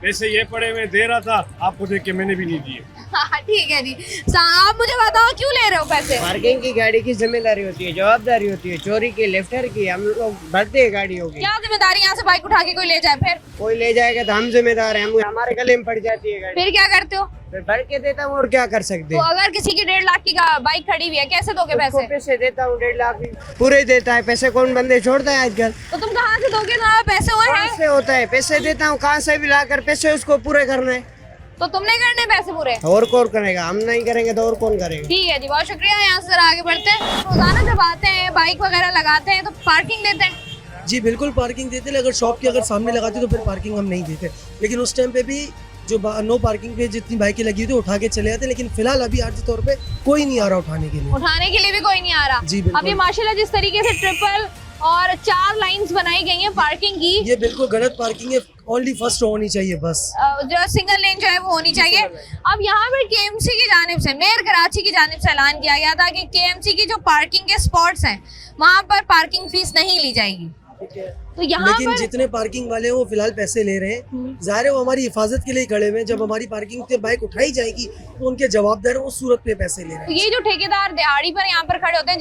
वैसे ये पड़े मैं दे रहा था, आपको देख के मैंने भी नहीं दिए। हाँ ठीक है जी। आप मुझे बताओ क्यों ले रहे हो पैसे? पार्किंग की गाड़ी की जिम्मेदारी होती है, जवाबदारी होती है। चोरी की, लेफ्टर की, हम लोग भरते हैं गाड़ियों की। क्या जिम्मेदारी? यहाँ से बाइक उठा के कोई ले जाए फिर? कोई ले जाएगा तो हम जिम्मेदार हैं, हमारे गले में पड़ जाती है गाड़ी। फिर क्या करते हो? फिर भर के देता हूँ, और क्या कर सकते तो हैं। अगर किसी की 1.5 लाख की बाइक खड़ी हुई है, कैसे दोगे पैसे? पैसे देता हूँ, 1.5 लाख पूरे ही देता है। पैसे कौन बंदे छोड़ता है आजकल? तो तुम कहाँ से दोगे? तुम्हारे पैसे हुए हैं? से होता है, पैसे देता हूँ, कहाँ से भी लाकर पैसे उसको पूरे करना है। तो तुमने करने पैसे पूरे? और कौन करेगा? हम नहीं करेंगे तो और कौन करेगा? ठीक है जी, बहुत शुक्रिया। यहाँ से जरा आगे बढ़ते हैं। रोजाना जब आते हैं बाइक वगैरह लगाते हैं तो पार्किंग देते हैं? जी बिल्कुल पार्किंग देते हैं। अगर शॉप के अगर सामने लगाते तो फिर पार्किंग हम नहीं देते, लेकिन उस टाइम पे भी जो नो पार्किंग पे जितनी बाइकें लगी हुई थी उठा के चले जाते, लेकिन फिलहाल अभी आर्जी तौर पे कोई नहीं आ रहा उठाने के लिए। उठाने के लिए भी कोई नहीं आ रहा? जी बिल्कुल। अभी माशाल्लाह जिस तरीके से ट्रिपल और 4 लाइंस बनाई गई हैं पार्किंग की, ये बिल्कुल गलत पार्किंग है। ओनली फर्स्ट होनी चाहिए बस, जो सिंगल लेन जो है वो होनी चाहिए। अब यहाँ पर केएमसी की जानिब से, मेयर कराची की जानिब से ऐलान किया गया था कि केएमसी की जो पार्किंग के स्पॉट्स हैं वहाँ पर पार्किंग फीस नहीं ली जाएगी। तो यहाँ लेकिन पर जितने पार्किंग वाले हैं वो फिलहाल पैसे ले रहे हैं। जाहिर है वो हमारी हिफाजत के लिए खड़े हुए हैं। जब हमारी पार्किंग से बाइक उठाई जाएगी तो उनके जवाबदार उस सूरत पे पैसे ले रहे तो हैं। ये जो ठेकेदार दिहाड़ी पर यहाँ पर खड़े होते हैं,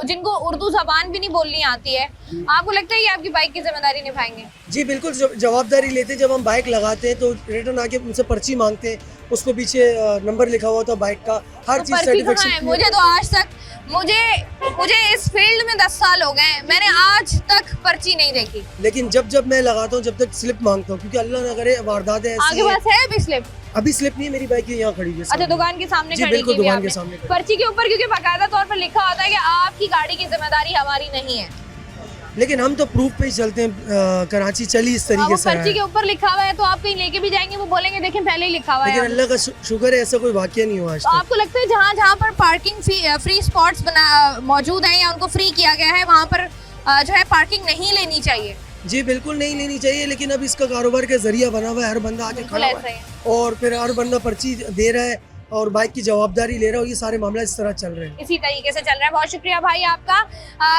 जिनको उर्दू जबान भी नहीं बोलनी आती है, आपको लगता है कि आपकी बाइक की जिम्मेदारी निभाएंगे? जी बिल्कुल जवाबदारी लेते हैं। जब हम बाइक लगाते हैं तो रिटर्न आके उनसे पर्ची मांगते हैं, उसको पीछे नंबर लिखा हुआ था बाइक का, हर चीज सर्टिफिकेशन। मुझे तो आज तक मुझे इस फील्ड में 10 साल हो गए, मैंने आज तक पर्ची नहीं देखी। लेकिन जब मैं लगाता हूँ जब तक स्लिप मांगता हूँ, क्योंकि अल्लाह ना करे वारदात है आगे पास है अभी स्लिप? अभी स्लिप नहीं है, मेरी बाइक यहाँ खड़ी है। अच्छा, दुकान के सामने जी खड़ी बिल्कुल, की हुई दुकान के आपने। सामने खड़ी। पर्ची के ऊपर क्योंकि बाकायदा तौर पर लिखा होता है कि आपकी गाड़ी की जिम्मेदारी हमारी नहीं है, लेकिन हम तो प्रूफ पे ही चलते हैं। कराची चली इस तरीके से पर्ची के ऊपर लिखा हुआ है तो आप कहीं लेके भी जाएंगे वो बोलेंगे देखें पहले ही लिखा हुआ लेकिन है। अल्लाह का शुक्र है ऐसा कोई वाकया नहीं हुआ आज तो तक। आपको लगता है जहाँ पर पार्किंग फ्री स्पॉट्स मौजूद हैं या उनको फ्री किया गया है वहाँ पर जो है पार्किंग नहीं लेनी चाहिए? जी बिल्कुल नहीं लेनी चाहिए, लेकिन अब इसका कारोबार का जरिया बना हुआ है। हर बंदा आके खड़ा हुआ है और फिर हर बंदा पर्ची दे रहा है और बाइक की जवाबदारी ले रहा है। ये सारे मामला इस तरह चल रहे हैं, इसी तरीके से चल रहा है। बहुत शुक्रिया भाई आपका।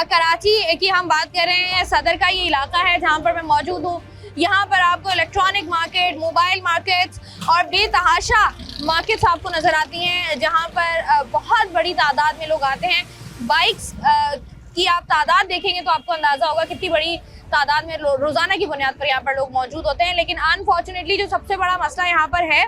कराची की हम बात कर रहे हैं, सदर का ये इलाका है जहाँ पर मैं मौजूद हूँ। यहाँ पर आपको इलेक्ट्रॉनिक मार्केट, मोबाइल मार्केट्स और बेतहाशा मार्केट्स आपको नजर आती हैं, जहाँ पर बहुत बड़ी तादाद में लोग आते हैं। बाइक्स की आप तादाद देखेंगे तो आपको अंदाजा होगा कितनी बड़ी तादाद में रोजाना की बुनियाद पर यहाँ पर लोग मौजूद होते हैं। लेकिन अनफॉर्चुनेटली जो सबसे बड़ा मसला यहाँ पर है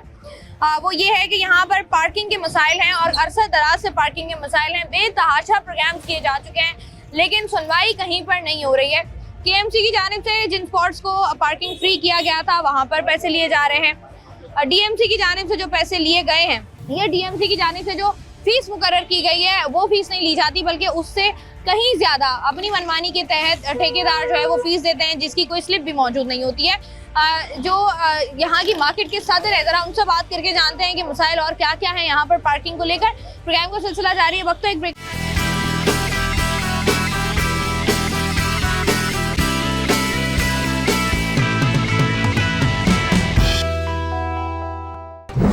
वो ये है कि यहाँ पर पार्किंग के मसाइल हैं और अरसा दराज से पार्किंग के मसाइल हैं। बेतहाशा प्रोग्राम्स किए जा चुके हैं लेकिन सुनवाई कहीं पर नहीं हो रही है। केएमसी की जानिब से जिन स्पॉट्स को पार्किंग फ्री किया गया था वहाँ पर पैसे लिए जा रहे हैं। डीएमसी की जानिब से जो पैसे लिए गए हैं, ये डीएमसी की जानिब से जो फीस मुकर्रर की गई है वो फीस नहीं ली जाती, बल्कि उससे कहीं ज्यादा अपनी मनमानी के तहत ठेकेदार जो है वो फीस देते हैं, जिसकी कोई स्लिप भी मौजूद नहीं होती है। जो यहाँ की मार्केट के सदर है, जरा उनसे बात करके जानते हैं कि मसाइल और क्या क्या है यहाँ पर पार्किंग को लेकर। प्रोग्राम का सिलसिला जारी है, वक्त तो एक ब्रेक।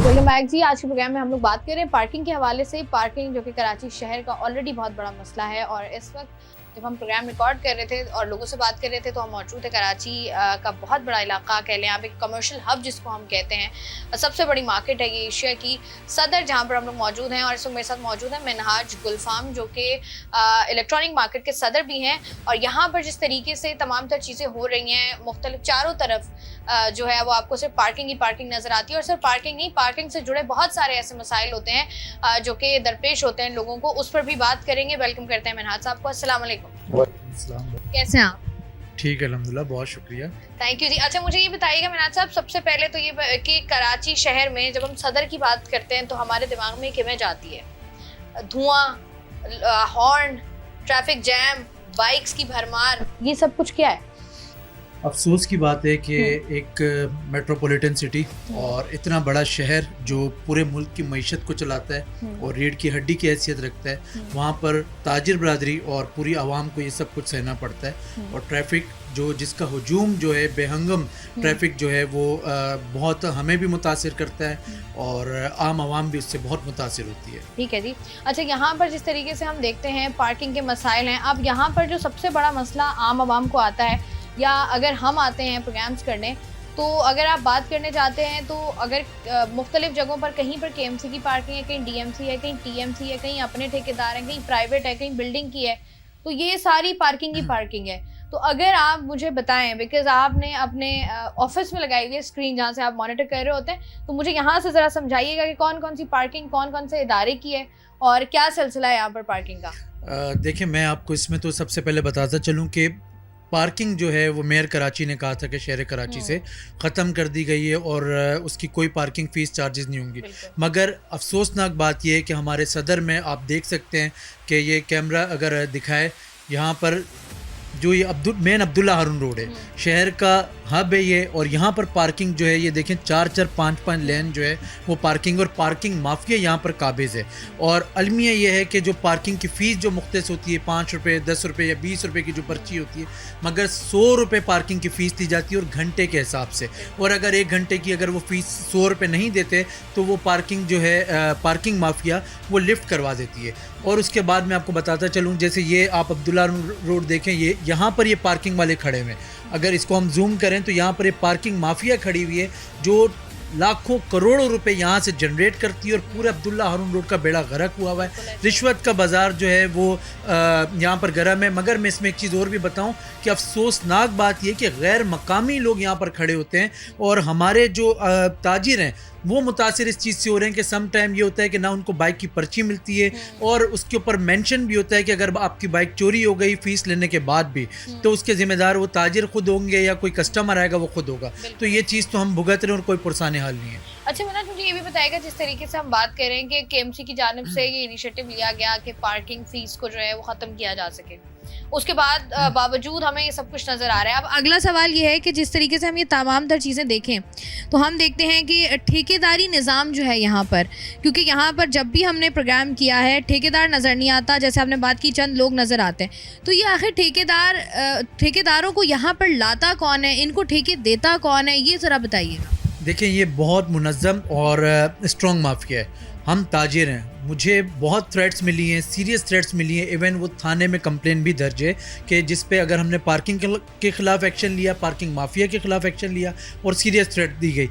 वेलकम बैक जी। आज के प्रोग्राम में हम लोग बात करें पार्किंग के हवाले से। पार्किंग जो कि कराची शहर का ऑलरेडी बहुत बड़ा मसला है और इस वक्त जब हम प्रोग्राम रिकॉर्ड कर रहे थे और लोगों से बात कर रहे थे तो हम मौजूद थे कराची का बहुत बड़ा इलाका कह लें, आप एक कमर्शियल हब जिसको हम कहते हैं, सबसे बड़ी मार्केट है ये एशिया की सदर, जहाँ पर हम लोग मौजूद हैं। और इस वक्त मेरे साथ मौजूद है मिनहाज गुलफाम जो कि इलेक्ट्रॉनिक मार्केट के सदर भी हैं। और यहाँ पर जिस तरीके से तमाम तर चीज़ें हो रही हैं मुख्तलिफ चारों तरफ जो है वो आपको सिर्फ पार्किंग ही पार्किंग नज़र आती है। और सिर्फ पार्किंग नहीं, पार्किंग से जुड़े बहुत सारे ऐसे मसाइल होते हैं जो कि दरपेश होते हैं लोगों को, उस पर भी बात करेंगे। वेलकम करते हैं मिनहाज साहब को। अस्सलाम वालेकुम। कैसे हैं आप? ठीक है अल्हम्दुलिल्लाह, बहुत शुक्रिया। थैंक यू जी। अच्छा मुझे ये बताइएगा मिनाज साहब, सबसे पहले तो ये कि कराची शहर में जब हम सदर की बात करते हैं तो हमारे दिमाग में एक इमेज आती है, धुआं, हॉर्न, ट्रैफिक जैम, बाइक्स की भरमार, ये सब कुछ क्या है? अफसोस की बात है कि एक मेट्रोपॉलिटन सिटी और इतना बड़ा शहर जो पूरे मुल्क की मईशत को चलाता है और रीढ़ की हड्डी की हैसियत रखता है, वहाँ पर ताजिर बरादरी और पूरी आवाम को ये सब कुछ सहना पड़ता है। और ट्रैफिक जो जिसका हुजूम जो है, बेहंगम ट्रैफिक जो है वो बहुत हमें भी मुतासिर करता है और आम आवाम भी उससे बहुत मुतासिर होती है। ठीक है जी। अच्छा यहाँ पर जिस तरीके से हम देखते हैं पार्किंग के मसाइल हैं, अब यहाँ पर जो सबसे बड़ा मसला आम आवाम को आता है या अगर हम आते हैं प्रोग्राम्स करने, तो अगर आप बात करने जाते हैं तो अगर मुख्तलिफ जगहों पर कहीं पर केएमसी की पार्किंग है, कहीं डीएमसी है, कहीं टीएमसी है, कहीं अपने ठेकेदार हैं, कहीं प्राइवेट है, कहीं बिल्डिंग की है, तो ये सारी पार्किंग ही पार्किंग है। तो अगर आप मुझे बताएं, बिकॉज आपने अपने ऑफिस में लगाई हुई है स्क्रीन जहाँ से आप मॉनिटर कर रहे होते हैं, तो मुझे यहाँ से ज़रा समझाइएगा कि कौन कौन सी पार्किंग कौन कौन से इदारे की है और क्या सिलसिला है यहाँ पर पार्किंग का। देखिए मैं आपको इसमें तो सबसे पहले बताता चलूँ कि पार्किंग जो है वो मेयर कराची ने कहा था कि शहर कराची से ख़त्म कर दी गई है और उसकी कोई पार्किंग फ़ीस चार्जेस नहीं होंगी। मगर अफसोसनाक बात यह है कि हमारे सदर में आप देख सकते हैं कि ये कैमरा अगर दिखाए, यहाँ पर जो ये मेन अब्दुल्ला हारून रोड है, शहर का हब है ये, और यहाँ पर पार्किंग जो है ये देखें 4-4, 5-5 लेन जो है वो पार्किंग और पार्किंग माफिया यहाँ पर काबिज़ है। और अलमिया ये है कि जो पार्किंग की फ़ीस जो मुख्तस होती है 5 रुपये, 10 रुपये या 20 रुपये की जो पर्ची होती है, मगर 100 रुपये पार्किंग की फ़ीस दी जाती है और घंटे के हिसाब से। और अगर 1 घंटे की अगर वो फ़ीस 100 रुपये नहीं देते तो वो पार्किंग जो है पार्किंग माफिया वो लिफ्ट करवा देती है। और उसके बाद मैं आपको बताता चलूँ, जैसे ये आप अब्दुल्ला रोड देखें, ये यहाँ पर ये पार्किंग वाले खड़े हुए हैं, अगर इसको हम जूम करें तो यहाँ पर ये पार्किंग माफिया खड़ी हुई है जो लाखों करोड़ों रुपए यहाँ से जनरेट करती है और पूरे अब्दुल्ला हारून रोड का बेड़ा गर्क हुआ हुआ है। रिश्वत का बाज़ार जो है वो यहाँ पर गर्म है। मगर मैं इसमें एक चीज़ और भी बताऊँ कि अफसोसनाक बात यह कि गैर मकामी लोग यहाँ पर खड़े होते हैं और हमारे जो ताजिर हैं वो मुतासिर इस चीज़ से हो रहे हैं कि सम टाइम ये होता है कि ना उनको बाइक की पर्ची मिलती है और उसके ऊपर मेंशन भी होता है कि अगर आपकी बाइक चोरी हो गई फ़ीस लेने के बाद भी तो उसके ज़िम्मेदार वो ताजिर खुद होंगे या कोई कस्टमर आएगा वो खुद होगा। तो ये चीज़ तो हम भुगत रहे हैं और कोई पुरसाने हाल नहीं है। अच्छा मिनाज, मुझे ये भी बताएगा, जिस तरीके से हम बात करें कि केएमसी की जानिब से ये इनिशिएटिव लिया गया कि पार्किंग फीस को जो है वो ख़त्म किया जा सके, उसके बाद बावजूद हमें ये सब कुछ नज़र आ रहा है। अब अगला सवाल ये है कि जिस तरीके से हम ये तमाम तर चीज़ें देखें तो हम देखते हैं कि ठेकेदारी निज़ाम जो है यहाँ पर, क्योंकि यहाँ पर जब भी हमने प्रोग्राम किया है ठेकेदार नज़र नहीं आता, जैसे आपने बात की चंद लोग नज़र आते हैं, तो ये आखिर ठेकेदारों को यहाँ पर लाता कौन है, इनको ठेके देता कौन है, ये ज़रा बताइएगा। देखिए ये बहुत मुनज़्ज़म और स्ट्रॉन्ग माफिया है। हम ताजिर हैं, मुझे बहुत थ्रेट्स मिली हैं, सीरियस थ्रेट्स मिली हैं, इवन वो थाने में कंप्लेन भी दर्ज है कि जिस पे अगर हमने पार्किंग के ख़िलाफ़ एक्शन लिया, पार्किंग माफिया के ख़िलाफ़ एक्शन लिया और सीरियस थ्रेट दी गई।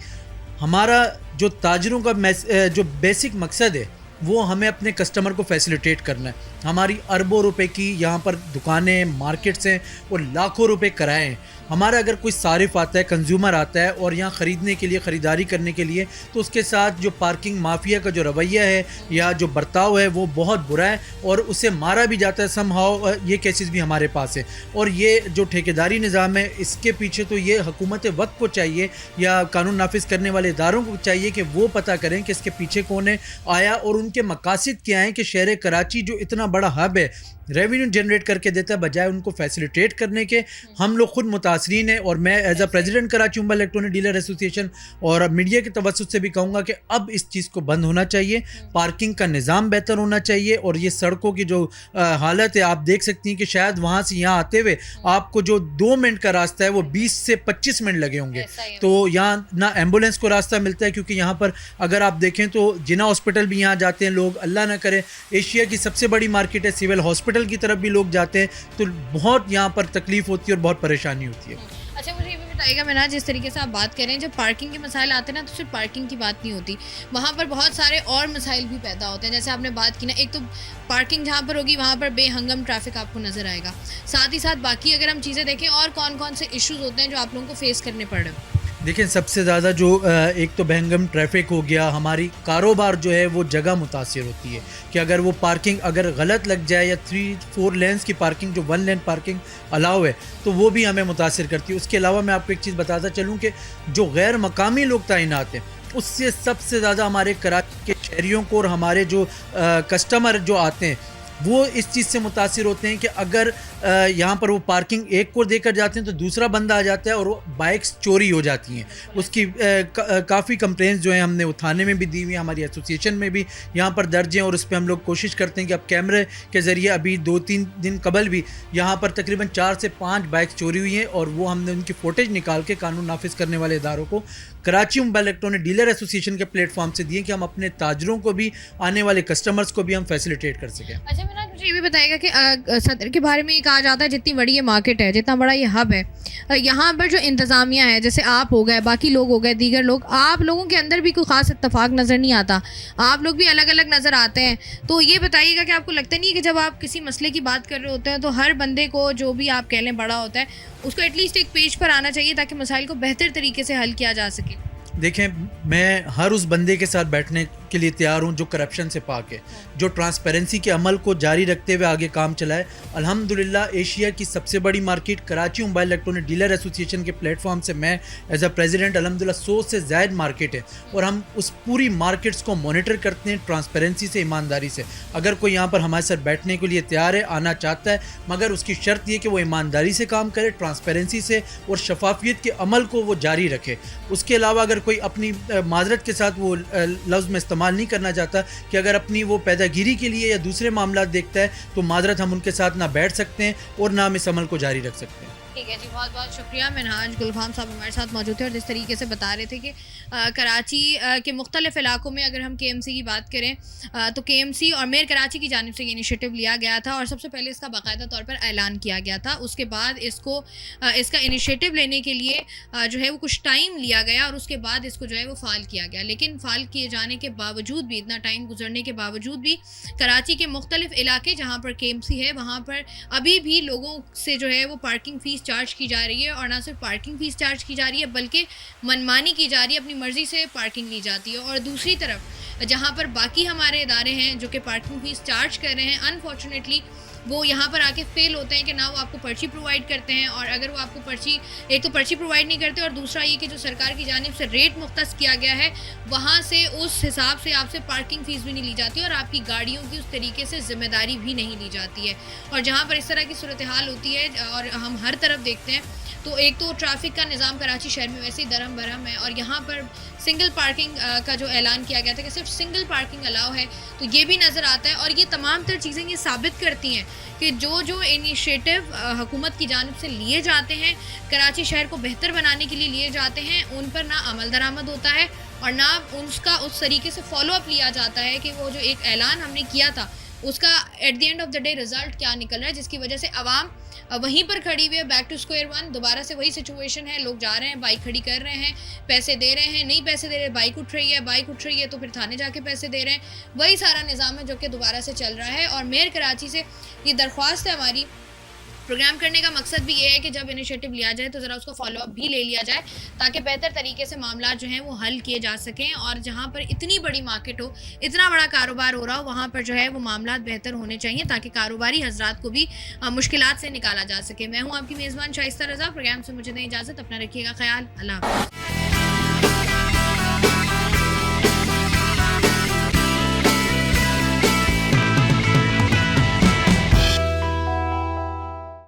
हमारा जो ताजिरों का जो बेसिक मकसद है वो हमें अपने कस्टमर को फैसिलिटेट करना है। हमारी अरबों रुपए की यहाँ पर दुकानें, मार्केट्स हैं और लाखों रुपए किराए हैं। हमारा अगर कोई सारिफ आता है, कंज्यूमर आता है और यहाँ ख़रीदने के लिए, ख़रीदारी करने के लिए, तो उसके साथ जो पार्किंग माफिया का जो रवैया है या जो बर्ताव है वो बहुत बुरा है और उसे मारा भी जाता है समहाउ। ये केसेस भी हमारे पास है। और ये जो ठेकेदारी निज़ाम है इसके पीछे तो ये हुकूमत वक्त को चाहिए या कानून नाफिज करने वाले इदारों को चाहिए कि वो पता करें कि इसके पीछे कौन है आया और उनके मकासद क्या हैं कि शहर कराची जो इतना बड़ा हब है, रेवेन्यू जनरेट करके देता है, बजाय उनको फैसिलिटेट करने के। हम लोग खुद मुतासरीन हैं और मैं as a president Karachi mobile electronic dealer association और मीडिया के तवज्जुह से भी कहूँगा कि अब इस चीज़ को बंद होना चाहिए। पार्किंग का निज़ाम बेहतर होना चाहिए और ये सड़कों की जो हालत है, आप देख सकती हैं कि शायद वहाँ से यहाँ आते हुए आपको जो 2 मिनट का रास्ता है वो 20 से 25 मिनट लगे होंगे। तो यहाँ ना एम्बुलेंस को रास्ता मिलता है, क्योंकि यहाँ पर अगर आप देखें तो जिना हॉस्पिटल भी यहाँ जाते हैं लोग, अल्लाह ना करे एशिया की सबसे बड़ी मार्केट है, सिविल हॉस्पिटल की तरफ भी लोग जाते हैं, तो बहुत यहाँ पर तकलीफ होती है और बहुत परेशानी होती है। अच्छा, मुझे ये भी बताइएगा मिनाज, जिस तरीके से आप बात करें, जब पार्किंग के मसाइल आते हैं ना तो सिर्फ पार्किंग की बात नहीं होती, वहाँ पर बहुत सारे और मसाइल भी पैदा होते हैं। जैसे आपने बात की ना, एक तो पार्किंग जहाँ पर होगी वहाँ पर बेहंगम ट्रैफिक आपको नज़र आएगा, साथ ही साथ बाकी अगर हम चीज़ें देखें और कौन कौन से इश्यूज़ होते हैं जो आप लोगों को फेस करने पड़ रहे हैं। देखिए सबसे ज़्यादा जो एक तो बहंगम ट्रैफिक हो गया, हमारी कारोबार जो है वो जगह मुतासिर होती है कि अगर वो पार्किंग अगर गलत लग जाए या 3-4 लेन्स की पार्किंग जो 1 लेन पार्किंग अलाउ है तो वो भी हमें मुतासिर करती है। उसके अलावा मैं आपको एक चीज़ बताता चलूँ कि जो गैर मकामी लोग तैनात हैं उससे सबसे ज़्यादा हमारे कराची के शहरियों को और हमारे जो कस्टमर जो आते हैं वो इस चीज़ से मुतासिर होते हैं कि अगर यहाँ पर वो पार्किंग एक को देकर जाते हैं तो दूसरा बंदा आ जाता है और वो बाइक्स चोरी हो जाती हैं। उसकी काफ़ी कंप्लेंट्स जो हैं हमने थाने में भी दी हुई हैं, हमारी एसोसिएशन में भी यहाँ पर दर्ज हैं और उस पर हम लोग कोशिश करते हैं कि अब कैमरे के ज़रिए अभी 2-3 दिन कबल भी यहाँ पर तकरीबन 4 से 5 बाइक्स चोरी हुई हैं और वो हमने उनकी फ़ोटेज निकाल के कानून नाफिज करने वाले इदारों को Karachi mobile electronic dealer association के प्लेटफॉर्म से दिए कि हम अपने ताजरों को भी, आने वाले कस्टमर्स को भी हम फैसिलिटेट कर सकें। अच्छा मिनाज, मुझे ये भी बताइएगा कि सदर के बारे में ये कहा जाता है जितनी बड़ी ये मार्केट है, जितना बड़ा ये हब है, यहाँ पर जो इंतज़ामिया है, जैसे आप हो गए, बाकी लोग हो गए, दीगर लोग, आप लोगों के अंदर भी कोई ख़ास इत्तेफाक नज़र नहीं आता, आप लोग भी अलग अलग नज़र आते हैं। तो ये बताइएगा कि आपको लगता नहीं है कि जब आप किसी मसले की बात कर रहे होते हैं तो हर बंदे को, जो भी आप कह लें बड़ा होता है, उसको एटलीस्ट एक पेज पर आना चाहिए ताकि मसाइल को बेहतर तरीके से हल किया जा सके। देखें, मैं हर उस बंदे के साथ बैठने के लिए तैयार हूँ जो करप्शन से पाक है, जो ट्रांसपेरेंसी के अमल को जारी रखते हुए आगे काम चलाए। अल्हम्दुलिल्लाह एशिया की सबसे बड़ी market Karachi mobile electronic dealer association के प्लेटफॉर्म से मैं एज अ प्रेसिडेंट अल्हम्दुलिल्लाह 100 से ज़ायद मार्केट है और हम उस पूरी मार्केट्स को मॉनिटर करते हैं ट्रांसपेरेंसी से, ईमानदारी से। अगर कोई यहाँ पर हमारे साथ बैठने के लिए तैयार है, आना चाहता है, मगर उसकी शर्त ये कि वो ईमानदारी से काम करे, ट्रांसपेरेंसी से और शफाफियत के अमल को वो जारी रखे। उसके अलावा अगर कोई अपनी माजरत के साथ वो लफ्ज़ में इस्तेमाल नहीं करना चाहता कि अगर अपनी वो पैदागिरी के लिए या दूसरे मामला देखता है तो माजरत हम उनके साथ ना बैठ सकते हैं और ना हम इस अमल को जारी रख सकते हैं। ठीक है जी, बहुत बहुत शुक्रिया। मिनहाज गुलफाम साहब हमारे साथ मौजूद थे और जिस तरीके से बता रहे थे कि कराची के मुख्तलिफ इलाकों में अगर हम KMC की बात करें तो KMC और मेयर कराची की जानिब से ये इनिशिएटिव लिया गया था और सबसे पहले इसका बाकायदा तौर पर ऐलान किया गया था। उसके बाद इसका इनिशिएटिव लेने के लिए जो है वो कुछ टाइम लिया गया और उसके बाद इसको जो है वो फ़ाल किया गया। लेकिन फ़ाल किए जाने के बावजूद भी, इतना टाइम गुजरने के बावजूद भी, कराची के मुख्तलिफ इलाके जहाँ पर KMC है वहाँ पर अभी भी लोगों से जो है वो पार्किंग फ़ीस चार्ज की जा रही है और ना सिर्फ पार्किंग फ़ीस चार्ज की जा रही है बल्कि मनमानी की जा रही है, अपनी मर्ज़ी से पार्किंग ली जाती है। और दूसरी तरफ जहाँ पर बाकी हमारे इदारे हैं जो कि पार्किंग फ़ीस चार्ज कर रहे हैं, अनफॉर्चुनेटली वो यहाँ पर आके फेल होते हैं कि ना वो आपको पर्ची प्रोवाइड करते हैं और अगर वो आपको एक तो पर्ची प्रोवाइड नहीं करते और दूसरा ये कि जो सरकार की जानिब से रेट मुख्तस किया गया है वहाँ से उस हिसाब से आपसे पार्किंग फ़ीस भी नहीं ली जाती और आपकी गाड़ियों की उस तरीके से ज़िम्मेदारी भी नहीं ली जाती है। और जहाँ पर इस तरह की सूरत हाल होती है और हम हर तरफ देखते हैं तो एक तो ट्रैफिक का निज़ाम कराची शहर में वैसे ही दरम बरम है और यहाँ पर सिंगल पार्किंग का जो ऐलान किया गया था कि सिर्फ सिंगल पार्किंग अलाउ है, तो ये भी नज़र आता है। और ये तमाम तर चीज़ें ये साबित करती हैं कि जो इनिशिएटिव हुकूमत की जानिब से लिए जाते हैं, कराची शहर को बेहतर बनाने के लिए लिए जाते हैं, उन पर ना अमल दरामद होता है और ना उसका उस तरीके से फॉलो अप लिया जाता है कि वो जो एक ऐलान हमने किया था उसका at the end of the day result क्या निकल रहा है, जिसकी वजह से आवाम वहीं पर खड़ी हुई है। बैक टू स्क्वायर वन, दोबारा से वही सिचुएशन है। लोग जा रहे हैं, बाइक खड़ी कर रहे हैं, पैसे दे रहे हैं, नहीं पैसे दे रहे, बाइक उठ रही है तो फिर थाने जाके पैसे दे रहे हैं। वही सारा निज़ाम है जो कि दोबारा से चल रहा है। और मेयर कराची से ये दरख्वास्त है हमारी, प्रोग्राम करने का मकसद भी ये है कि जब इनिशिएटिव लिया जाए तो ज़रा उसको फॉलो अप भी ले लिया जाए, ताकि बेहतर तरीके से मामला जो हैं वो हल किए जा सकें। और जहाँ पर इतनी बड़ी मार्केट हो, इतना बड़ा कारोबार हो रहा हो, वहाँ पर जो है वो मामला बेहतर होने चाहिए, ताकि कारोबारी हजरात को भी मुश्किलात से निकाला जा सके। मैं हूँ आपकी मेज़बान शाइस्ता रज़ा। प्रोग्राम से मुझे दें इजाज़त, अपना रखिएगा ख्याल। अल्लाह हाफ़िज़।